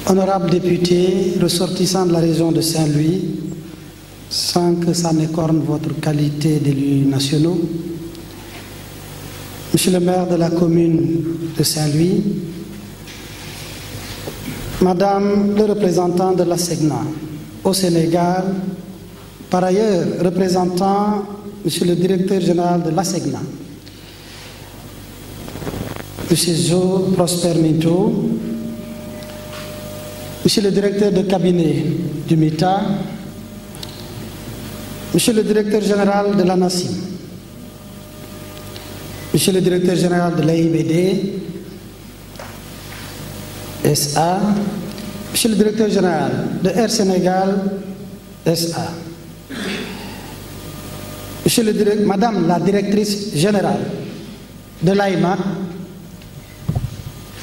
Honorables députés, ressortissants de la région de Saint-Louis, sans que ça n'écorne votre qualité d'élus nationaux, Monsieur le maire de la commune de Saint-Louis, Madame le représentant de la SEGNA au Sénégal, par ailleurs représentant Monsieur le directeur général de la SEGNA, Monsieur Jo Prosper Minto, Monsieur le directeur de cabinet du MITA, Monsieur le directeur général de l'ANACIM, Monsieur le directeur général de l'AIBD, SA, Monsieur le directeur général de Air Sénégal, SA, Madame la directrice générale de l'AIMAC,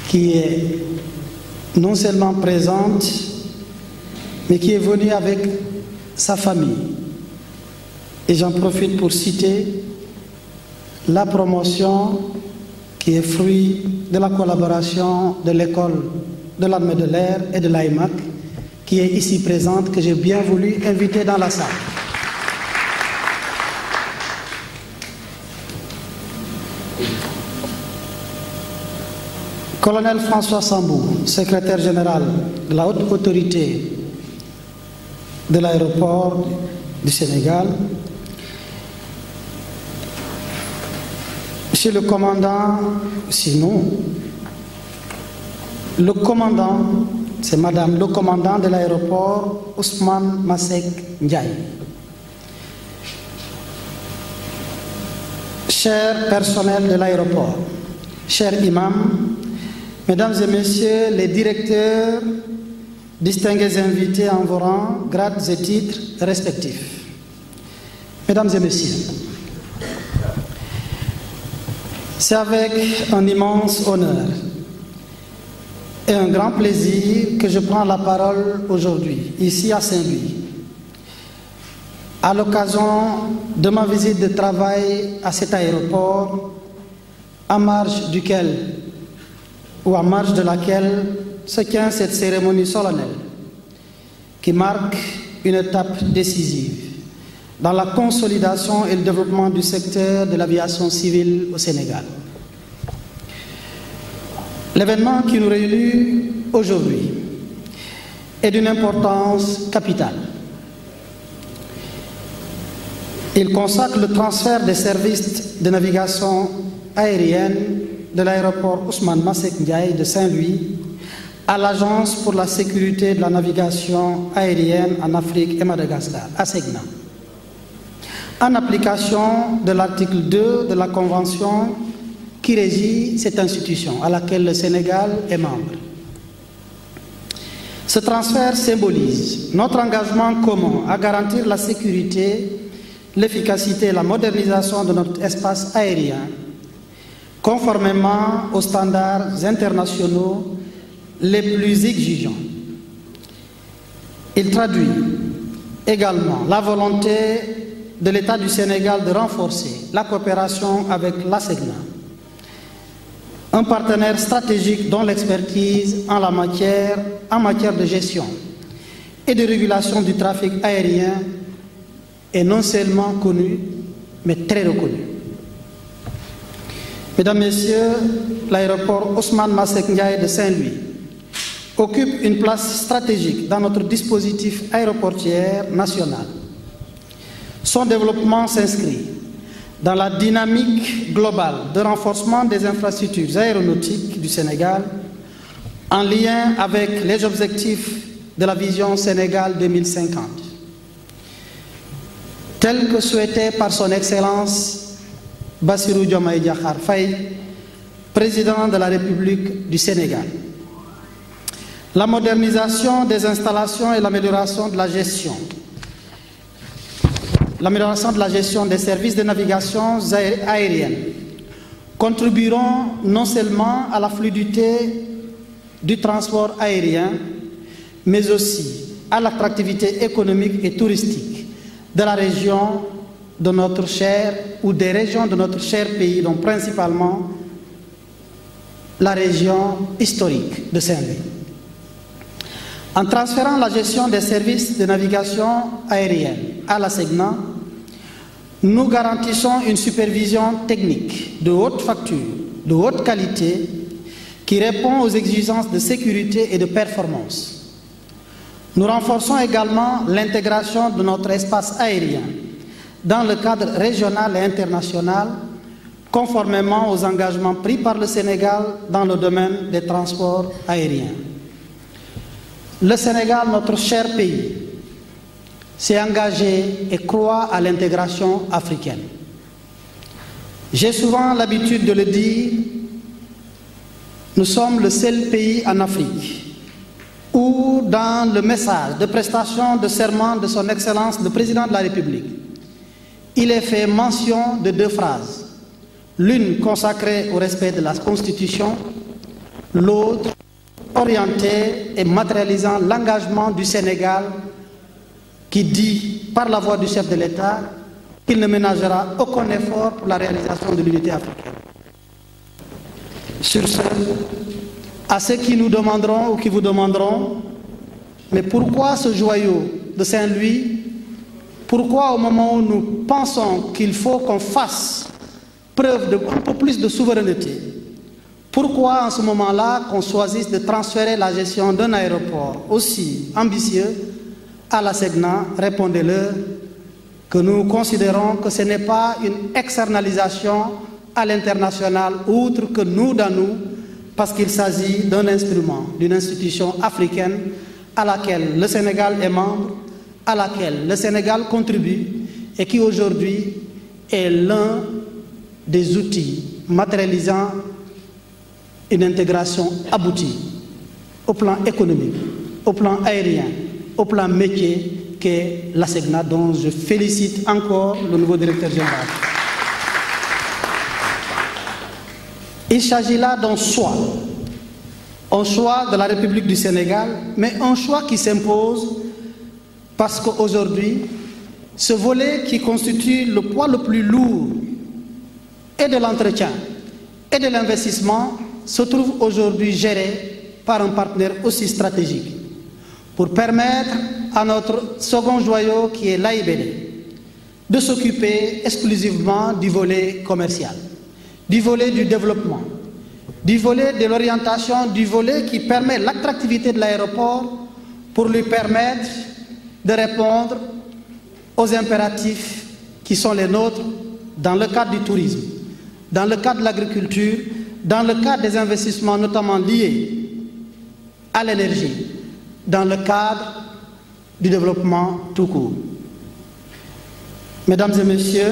qui est non seulement présente, mais qui est venue avec sa famille. Et j'en profite pour citer la promotion qui est fruit de la collaboration de l'école de l'armée de l'air et de l'AIMAC, qui est ici présente, que j'ai bien voulu inviter dans la salle. Colonel François Sambou, secrétaire général de la haute autorité de l'aéroport du Sénégal, Monsieur le commandant, sinon, le commandant, c'est Madame le commandant de l'aéroport, Ousmane Masek Ndiaye. Cher personnel de l'aéroport, chers imams, Mesdames et Messieurs les directeurs, distingués invités en vos rangs, grades et titres respectifs. Mesdames et Messieurs, c'est avec un immense honneur et un grand plaisir que je prends la parole aujourd'hui, ici à Saint-Louis, à l'occasion de ma visite de travail à cet aéroport, en marge duquel ou en marge de laquelle se tient cette cérémonie solennelle qui marque une étape décisive dans la consolidation et le développement du secteur de l'aviation civile au Sénégal. L'événement qui nous réunit aujourd'hui est d'une importance capitale. Il consacre le transfert des services de navigation aérienne de l'aéroport Ousmane Masek Ndiaye de Saint-Louis à l'Agence pour la sécurité de la navigation aérienne en Afrique et Madagascar, ASEGNA, en application de l'article 2 de la Convention qui régit cette institution à laquelle le Sénégal est membre. Ce transfert symbolise notre engagement commun à garantir la sécurité, l'efficacité et la modernisation de notre espace aérien, conformément aux standards internationaux les plus exigeants. Il traduit également la volonté de l'État du Sénégal de renforcer la coopération avec l'ASEGNA, un partenaire stratégique dont l'expertise en matière de gestion et de régulation du trafic aérien est non seulement connue, mais très reconnue. Mesdames, Messieurs, l'aéroport Ousmane Masek Ndiaye de Saint-Louis occupe une place stratégique dans notre dispositif aéroportuaire national. Son développement s'inscrit dans la dynamique globale de renforcement des infrastructures aéronautiques du Sénégal en lien avec les objectifs de la vision Sénégal 2050, tel que souhaité par son Excellence Bassirou Diomaye Diakhar Faye, président de la République du Sénégal. La modernisation des installations et l'amélioration de la gestion. L'amélioration de la gestion des services de navigation aérienne contribueront non seulement à la fluidité du transport aérien, mais aussi à l'attractivité économique et touristique de la région de notre cher, ou des régions de notre cher pays, dont principalement la région historique de Saint-Louis. En transférant la gestion des services de navigation aérienne à la SEGNA, nous garantissons une supervision technique de haute facture, de haute qualité, qui répond aux exigences de sécurité et de performance. Nous renforçons également l'intégration de notre espace aérien dans le cadre régional et international, conformément aux engagements pris par le Sénégal dans le domaine des transports aériens. Le Sénégal, notre cher pays, s'est engagé et croit à l'intégration africaine. J'ai souvent l'habitude de le dire, nous sommes le seul pays en Afrique où, dans le message de prestation de serment de son Excellence le Président de la République, il est fait mention de deux phrases, l'une consacrée au respect de la Constitution, l'autre orientée et matérialisant l'engagement du Sénégal qui dit, par la voix du chef de l'État, qu'il ne ménagera aucun effort pour la réalisation de l'unité africaine. Sur ce, à ceux qui nous demanderont ou qui vous demanderont, mais pourquoi ce joyau de Saint-Louis? Pourquoi au moment où nous pensons qu'il faut qu'on fasse preuve d'un peu plus de souveraineté, pourquoi en ce moment-là qu'on choisisse de transférer la gestion d'un aéroport aussi ambitieux à la SEGNA? Répondez-leur que nous considérons que ce n'est pas une externalisation à l'international, outre que nous dans nous, parce qu'il s'agit d'un instrument, d'une institution africaine à laquelle le Sénégal est membre, à laquelle le Sénégal contribue et qui aujourd'hui est l'un des outils matérialisant une intégration aboutie au plan économique, au plan aérien, au plan métier qu'est la SEGNA, dont je félicite encore le nouveau directeur général. Il s'agit là d'un choix de la République du Sénégal, mais un choix qui s'impose parce qu'aujourd'hui, ce volet qui constitue le poids le plus lourd et de l'entretien et de l'investissement se trouve aujourd'hui géré par un partenaire aussi stratégique pour permettre à notre second joyau qui est l'AIBD de s'occuper exclusivement du volet commercial, du volet du développement, du volet de l'orientation, du volet qui permet l'attractivité de l'aéroport pour lui permettre de répondre aux impératifs qui sont les nôtres dans le cadre du tourisme, dans le cadre de l'agriculture, dans le cadre des investissements notamment liés à l'énergie, dans le cadre du développement tout court. Mesdames et messieurs,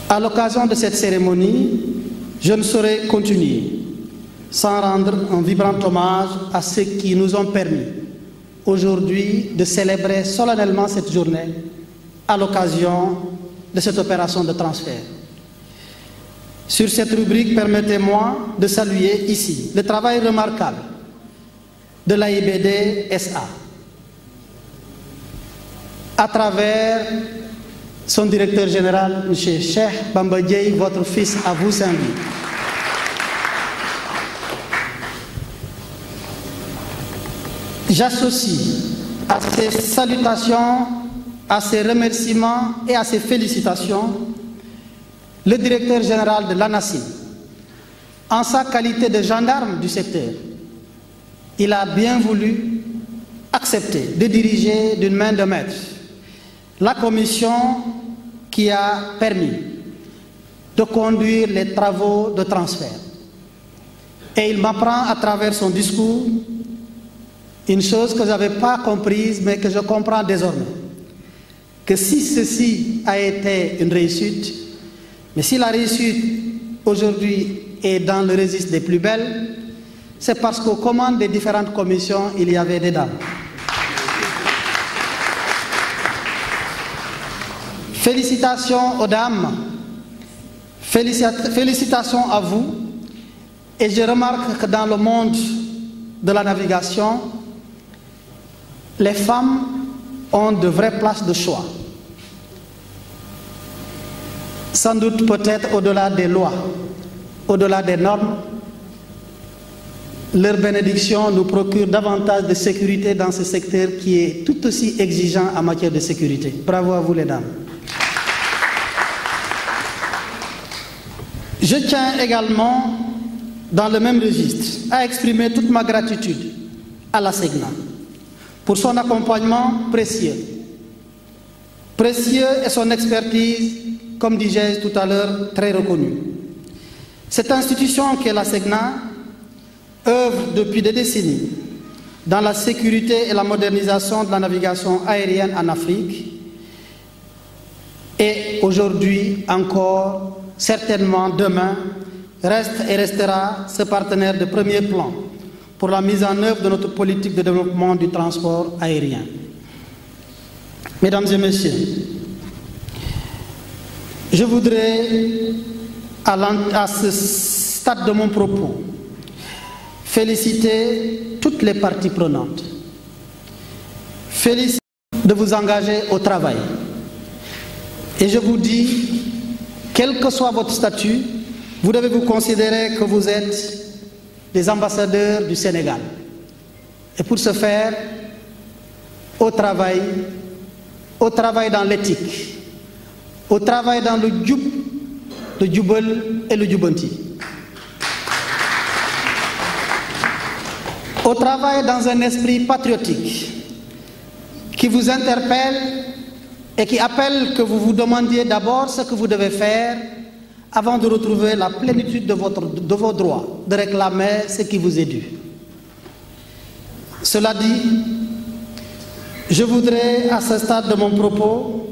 à l'occasion de cette cérémonie, je ne saurais continuer sans rendre un vibrant hommage à ceux qui nous ont permis aujourd'hui de célébrer solennellement cette journée à l'occasion de cette opération de transfert. Sur cette rubrique, permettez-moi de saluer ici le travail remarquable de l'AIBD SA à travers son directeur général, M. Cheikh Bamba Dièye, votre fils à vous, Saint-Louis. J'associe à ces salutations, à ces remerciements et à ces félicitations le directeur général de l'ANACIM. En sa qualité de gendarme du secteur, il a bien voulu accepter de diriger d'une main de maître la commission qui a permis de conduire les travaux de transfert. Et il m'apprend à travers son discours une chose que je n'avais pas comprise, mais que je comprends désormais. Que si ceci a été une réussite, mais si la réussite aujourd'hui est dans le registre des plus belles, c'est parce qu'aux commandes des différentes commissions, il y avait des dames. Félicitations aux dames, félicitations à vous. Et je remarque que dans le monde de la navigation, les femmes ont de vraies places de choix. Sans doute peut-être au-delà des lois, au-delà des normes, leur bénédiction nous procure davantage de sécurité dans ce secteur qui est tout aussi exigeant en matière de sécurité. Bravo à vous les dames. Je tiens également, dans le même registre, à exprimer toute ma gratitude à la SEGNA pour son accompagnement précieux. Précieux et son expertise, comme disais tout à l'heure, très reconnue. Cette institution qu'est la SEGNA œuvre depuis des décennies dans la sécurité et la modernisation de la navigation aérienne en Afrique et aujourd'hui encore, certainement demain, reste et restera ce partenaire de premier plan pour la mise en œuvre de notre politique de développement du transport aérien. Mesdames et messieurs, je voudrais, à ce stade de mon propos, féliciter toutes les parties prenantes. Féliciter de vous engager au travail. Et je vous dis, quel que soit votre statut, vous devez vous considérer que vous êtes des ambassadeurs du Sénégal. Et pour ce faire, au travail dans l'éthique, au travail dans le djoub, le djoubel et le djoubanti. Au travail dans un esprit patriotique qui vous interpelle et qui appelle que vous vous demandiez d'abord ce que vous devez faire avant de retrouver la plénitude de vos droits, de réclamer ce qui vous est dû. Cela dit, je voudrais, à ce stade de mon propos,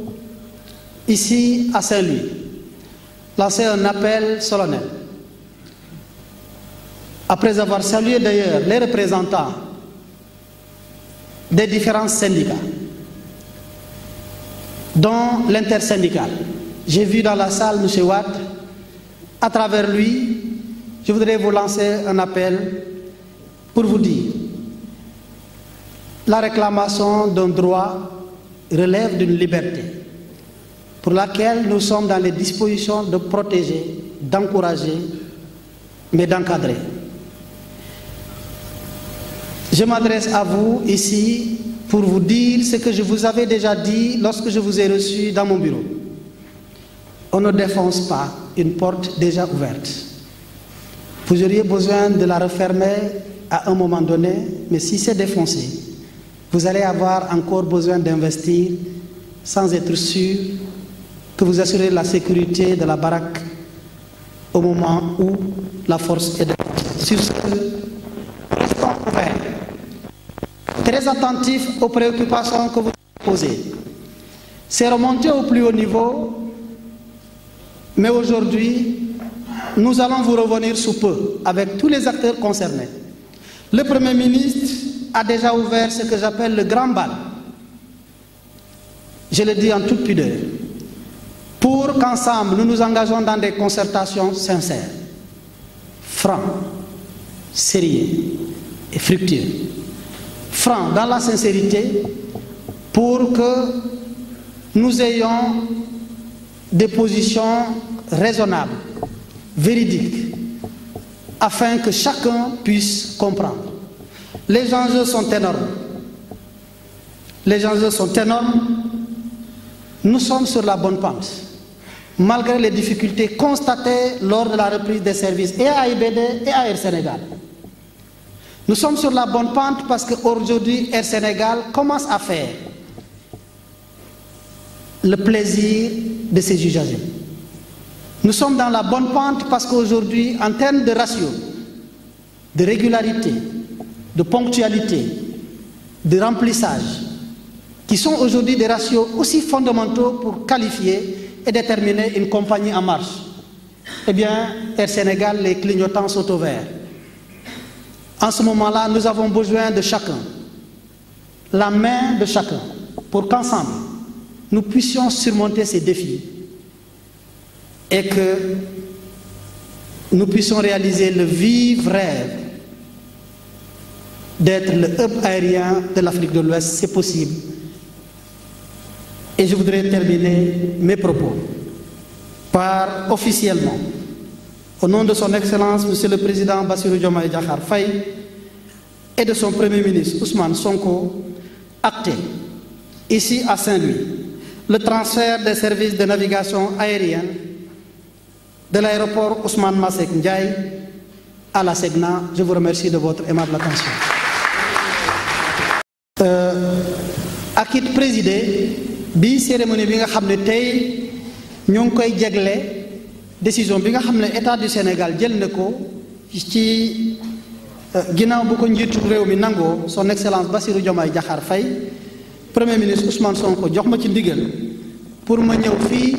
ici à Saint-Louis, lancer un appel solennel. Après avoir salué d'ailleurs les représentants des différents syndicats, dont l'intersyndical. J'ai vu dans la salle M. Watt. À travers lui, je voudrais vous lancer un appel pour vous dire la réclamation d'un droit relève d'une liberté pour laquelle nous sommes dans les dispositions de protéger, d'encourager, mais d'encadrer. Je m'adresse à vous ici pour vous dire ce que je vous avais déjà dit lorsque je vous ai reçu dans mon bureau. On ne défonce pas une porte déjà ouverte. Vous auriez besoin de la refermer à un moment donné, mais si c'est défoncé, vous allez avoir encore besoin d'investir sans être sûr que vous assurez la sécurité de la baraque au moment où la force est défoncée. Sur ce, restons ouverts, très attentifs aux préoccupations que vous posez. C'est remonté au plus haut niveau. Mais aujourd'hui, nous allons vous revenir sous peu avec tous les acteurs concernés. Le Premier ministre a déjà ouvert ce que j'appelle le grand bal. Je le dis en toute pudeur. Pour qu'ensemble, nous nous engageons dans des concertations sincères, francs, sérieux et fructueux. Francs dans la sincérité pour que nous ayons des positions raisonnables, véridiques, afin que chacun puisse comprendre. Les enjeux sont énormes. Les enjeux sont énormes. Nous sommes sur la bonne pente, malgré les difficultés constatées lors de la reprise des services et à AIBD et à Air Sénégal. Nous sommes sur la bonne pente parce qu'aujourd'hui, Air Sénégal commence à faire le plaisir de ses usagers. Nous sommes dans la bonne pente parce qu'aujourd'hui, en termes de ratio, de régularité, de ponctualité, de remplissage, qui sont aujourd'hui des ratios aussi fondamentaux pour qualifier et déterminer une compagnie en marche, eh bien, Air Sénégal, les clignotants sont au vert. En ce moment-là, nous avons besoin de chacun, la main de chacun, pour qu'ensemble, nous puissions surmonter ces défis et que nous puissions réaliser le vif rêve d'être le hub aérien de l'Afrique de l'Ouest, c'est possible. Et je voudrais terminer mes propos par officiellement, au nom de son Excellence, Monsieur le Président Bassirou Diomaye Diakhar Faye, et de son Premier ministre Ousmane Sonko acté ici à Saint-Louis le transfert des services de navigation aérienne de l'aéroport Ousmane Masseck Ndiaye à la SEGNA. Je vous remercie de votre aimable attention. Ak it présidé bi cérémonie bi nga xam ne tey ñoo ngi koy jegle décision bi nga xam ne état du Sénégal jël na ko ci ginnaaw bu ko njiitu réew mi nangoo son excellence Bassirou Diomaye Diakhar Faye premier ministre Ousmane Sonko jox ma ci ndigal pour ma ñëw fii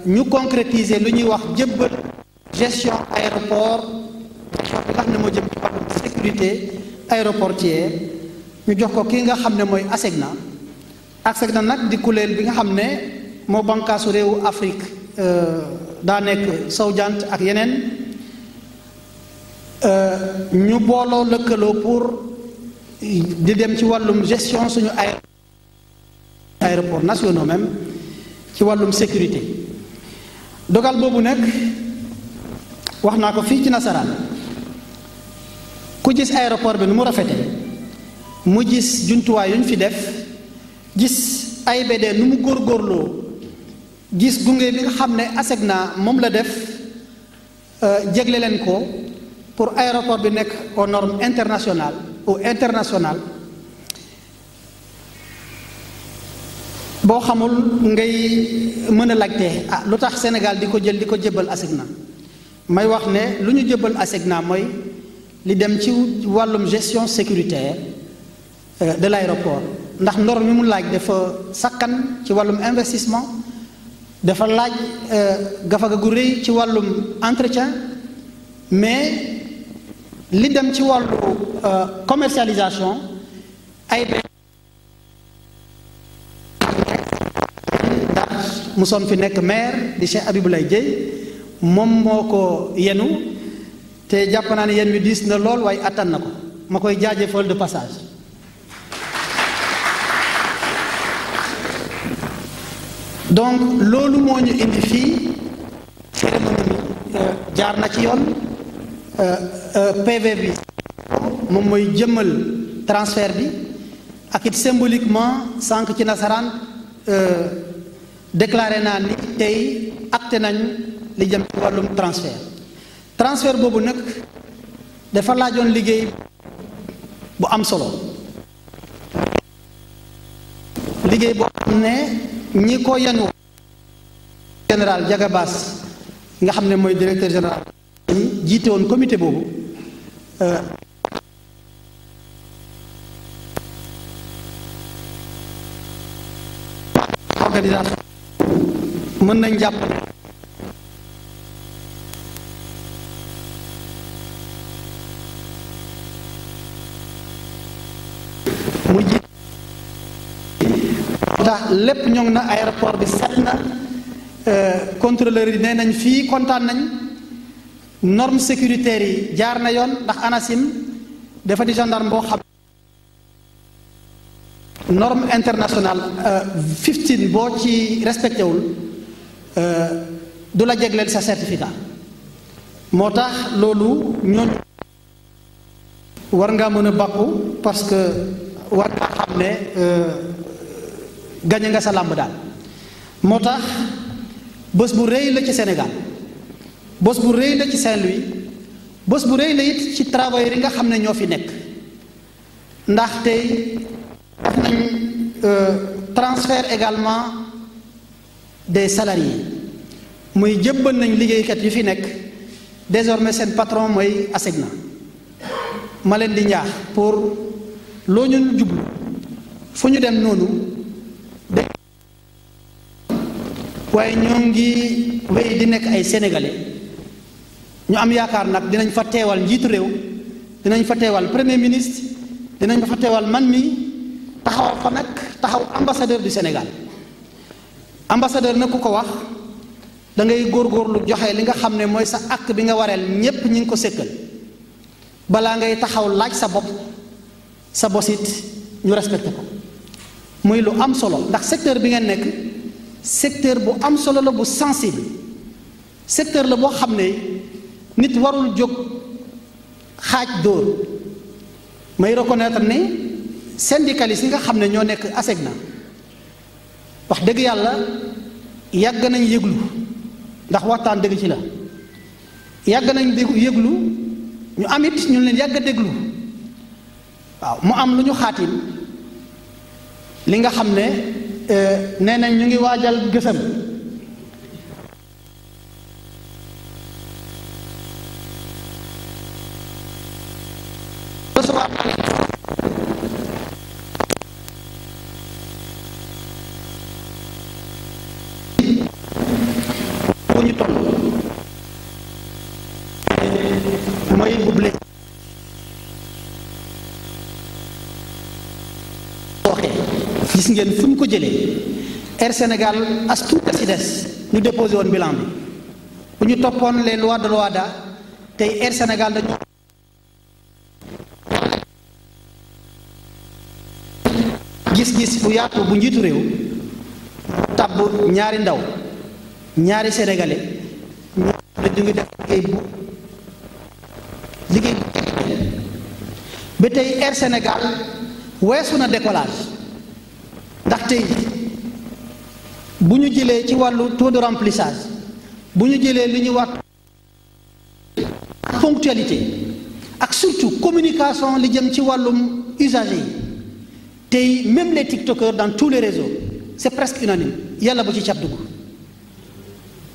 ñu concrétiser lu ñuy wax jébbal gestion aéroport bi nga xam ne moo jëm ci wàllum sécurité aéroportière ñu jox ko kii nga xam ne mooy ASECNA. ASECNA nag di kuréel bi nga xam ne moo bànqaasu réewu Afrique daa nekk sowu jant ak yeneen ñu booloo lëkkaloo pour di dem ci wàllum gestion suñu aéroport nationaux même ci wàllum sécurité. dogal boobu nag wax naa ko fii ci nasaraan ku gis aéroport bi nu mu rafete mu gis jumtuwaay yu ñu fi def gis AIBD nu mu góorgóorloo gis gunge bi nga xam ne ASECNA moom la def jégle leen ko pour aéroport bi nekk aux normes internationales ou internationales boo xamul ngay mën a laajte lu tax Sénégal di ko jël di ko jébbal ASECNA. may wax ne lu ñu jébbal ASECNA mooy li dem ci wàllum gestion sécuritaire de l'aéroport ndax norme mi mu laaj dafa sakkan ci wàllum investissement dafa laaj gafaga gu rëy ci wàllum entretien mais li dem ci wàllu commercialisation ay ndax musoon fi nekk maire di Cheikh Abibulaye Dieye moom moo ko yenu te jàpp naa ne yen wi diis na lool waaye attan na ko ma koy jaajëfal de passage. donc loolu moo ñu indi fii cérémonie bi jaar na ci yoon PV bi moom mooy jëmmal transfert bi ak it symboliquement sànq ci nasaraan déclaré naa ni tey acté nañ li jëm ci wàllum transfert boobu nag dafa laajoon liggéey bu am solo liggéey boo xam ne ñi ko yenu général Diaga Bass nga xam ne mooy directeur général jiite woon comité boobu organisation mën nañ jàpp mu jiite ndax lépp ñoŋ na aéroport bi set na contrôleur yi nee nañ fii kontaan nañ normes sécuritaires yi jaar na yoon ndax ANACIM dafa di gendarme boo xam norme internationale 15 boo ci respecté wul du la jegleel sa certificat moo tax loolu ñooñu war ngaa mën a bàkku parce que war ngaa xam ne gañe nga sa làmb daal moo tax bés bu rëy la ci Sénégal bés bu rëy la ci Saint-Louis bés bu rëy la it ci travailleurs yi nga xam ne ñoo fi nekk ndax tey def nañ transfert également des salariés muy jëbbal nañ liggéeykat yu fi nekk désormais seen patron mooy ASECNA ma leen di ñaax pour loo ñu jublu fu ñu dem noonu de waaye ñoo ngi wéy di nekk ay sénégalais ñu am yaakaar nag dinañ fa teewal njiitu réew dinañ fa teewal premier ministre dinañ fa teewal man mi taxaw fa nag taxaw ambassadeur du Sénégal ambassadeur nag ku ko wax da ngay góorgóorlu joxe li nga xam ne mooy sa àq bi nga wareel ñépp ñi ngi ko sëkkal balaa ngay taxaw laaj sa bopp sa bosit ñu respecté ko muy lu am solo ndax secteur bi ngeen nekk secteur bu am solo la bu sensible secteur la boo xam ne nit warul jóg xaaj dóor may reconnaître ne syndicalistes yi nga xam ne ñoo nekk ASECNA wax dëgg yàlla yàgg nañ yëglu ndax waxtaan dëgg ci la yàgg nañ yëglu ñu amit ñu leen yàgg a déglu waaw mu am lu ñu xaatim li nga xam ne nee nañ ñu ngi waajal gësam bu ñu toll mooy buble waxee gis ngeen fu ñu ko jëlee Air Sénégal as tuut ci des ñu déposé woon bilan bi bu ñu toppoon les lois de l'OHADA tey Air Sénégal dañu gis-gis bu yaatu bu njiitu réew tàbb ñaari ndaw ñaari sénégalais ñu ngi def liggéey bu ba tey Air Sénégal weesu na décollage ndax tey bu ñu jëlee ci wàllu taux de remplissage bu ñu jëlee li ñuy wax ponctualité ak surtout communication li jëm ci wàllum usager yi tey même les tiktokers dans tous les réseaux c'est presque unanime yàlla bu ci cat dugg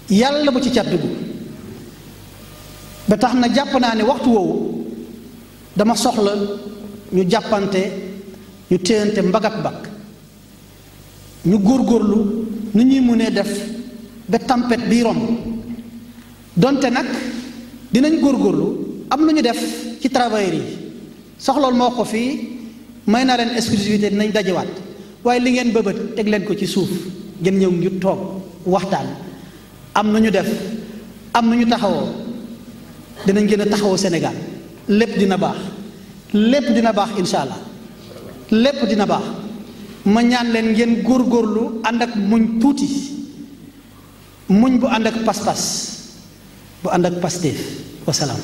yàlla bu ci cat dugg ba tax na jàpp naa ne waxtu woowu dama soxla ñu jàppante ñu téyante mbagak mbag ñu góorgóorlu nu ñuy mënee def ba tempête bii romb donte nag dinañ góorgóorlu am lu ñu def ci travailleurs yi soxlool moo ko fii may naa leen exclusivité dinañ dajewaat waaye li ngeen bëbët teg leen ko ci suuf ngeen ñëw ñu toog waxtaan am na ñu def am na ñu taxawoo dinañ gën a taxawoo Sénégal lépp dina baax incha allah lépp dina baax ma ñaan leen ngeen góorgóorlu ànd ak muñ tuuti muñ bu ànd ak pas-pas bu ànd ak Pastef wasalaam.